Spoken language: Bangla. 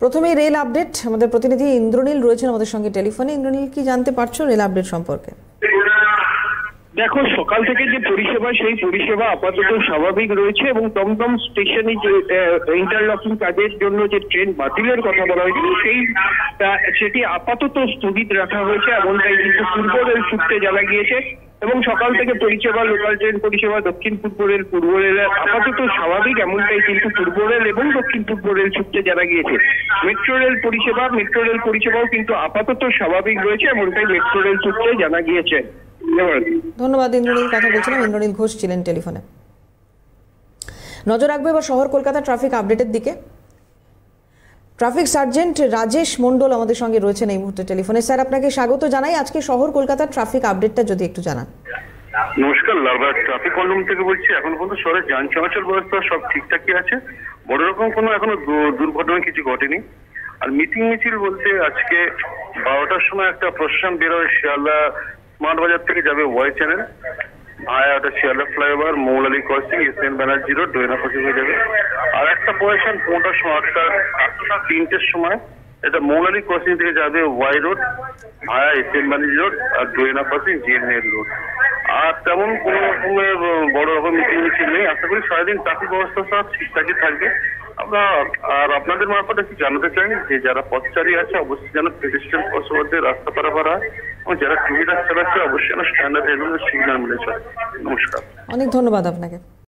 প্রথমেই রেল আপডেট, আমাদের প্রতিনিধি ইন্দ্রনীল রয়েছেন আমাদের সঙ্গে টেলিফোনে। ইন্দ্রনীল, কি জানতে পারছো রেল আপডেট সম্পর্কে? দেখো, সকাল থেকে যে পরিষেবা সেই পরিষেবা আপাতত স্বাভাবিক রয়েছে এবং দমদম স্টেশনে যে ইন্টারলকিং কাজের জন্য যে ট্রেন বাতিলের কথা বলা হয়েছিল সেটি আপাতত স্থগিত রাখা হয়েছে এমনটাই কিন্তু পূর্ব রেল সূত্রে জানা গিয়েছে। এবং সকাল থেকে পরিষেবা, লোকাল ট্রেন পরিষেবা দক্ষিণ পূর্ব রেল, পূর্ব রেল আপাতত স্বাভাবিক এমনটাই কিন্তু পূর্ব রেল এবং দক্ষিণ পূর্ব রেল সূত্রে জানা গিয়েছে। মেট্রো রেল পরিষেবাও কিন্তু আপাতত স্বাভাবিক রয়েছে এমনটাই মেট্রো রেল সূত্রে জানা গিয়েছে। ধন্যবাদ ইন্দ্রনীল। কথা বলছিলাম, ইন্দ্রনীল ঘোষ ছিলেন টেলিফোনে। নজর রাখবে এবার শহর কলকাতা ট্রাফিক আপডেটের দিকে। ট্রাফিক সার্জেন্ট রাজেশ মন্ডল আমাদের সঙ্গে রয়েছেন এই মুহূর্তে টেলিফোনে। স্যার, আপনাকে স্বাগত জানাই। আজকে শহর কলকাতার ট্রাফিক আপডেটটা যদি একটু জানান। নমস্কার, লালবাগ ট্রাফিক কন্ট্রোল থেকে বলছি। এখন পর্যন্ত শহরের যান চলাচল ব্যবস্থা সব ঠিকঠাকই আছে, বড় রকম কোনো এখনো দুর্ঘটনা কিছু ঘটেনি। আর মিটিং মিছিল বলতে আজকে 12টার সময় একটা প্রশাসন বেরোয় শিয়ালদা স্মার্ট বাজার থেকে যাবে ওয়াই চ্যানেল, ওটা Sealdah flyover, Moulali crossing, SN Banerjee road, ডোয়েনা ক্রসিং হয়ে যাবে। আর একটা প্রশাসন 5টার সময়, 3টের সময় এটা মৌলালী ক্রসিং থেকে যাবে Y road, SN Banerjee road আর ডোয়েনা ক্রসিং, জিএনএল রোড। আর তেমন কোনো রকমের বড় রকম মিটিং মিছিল নেই। আশা করি সারাদিন ট্রাফিক ব্যবস্থা সব ঠিকঠাকই থাকবে। আর আপনাদের মারফত একটু জানাতে চাই যে যারা পথচারী আছে অবশ্যই যেন পেডেস্ট্রিয়ান পথে রাস্তা পারাপার হয় এবং যারা টু হুইলার চালাচ্ছে অবশ্যই যেন স্ট্যান্ডার্ড সিগন্যাল মেনে চলে। নমস্কার, অনেক ধন্যবাদ আপনাকে।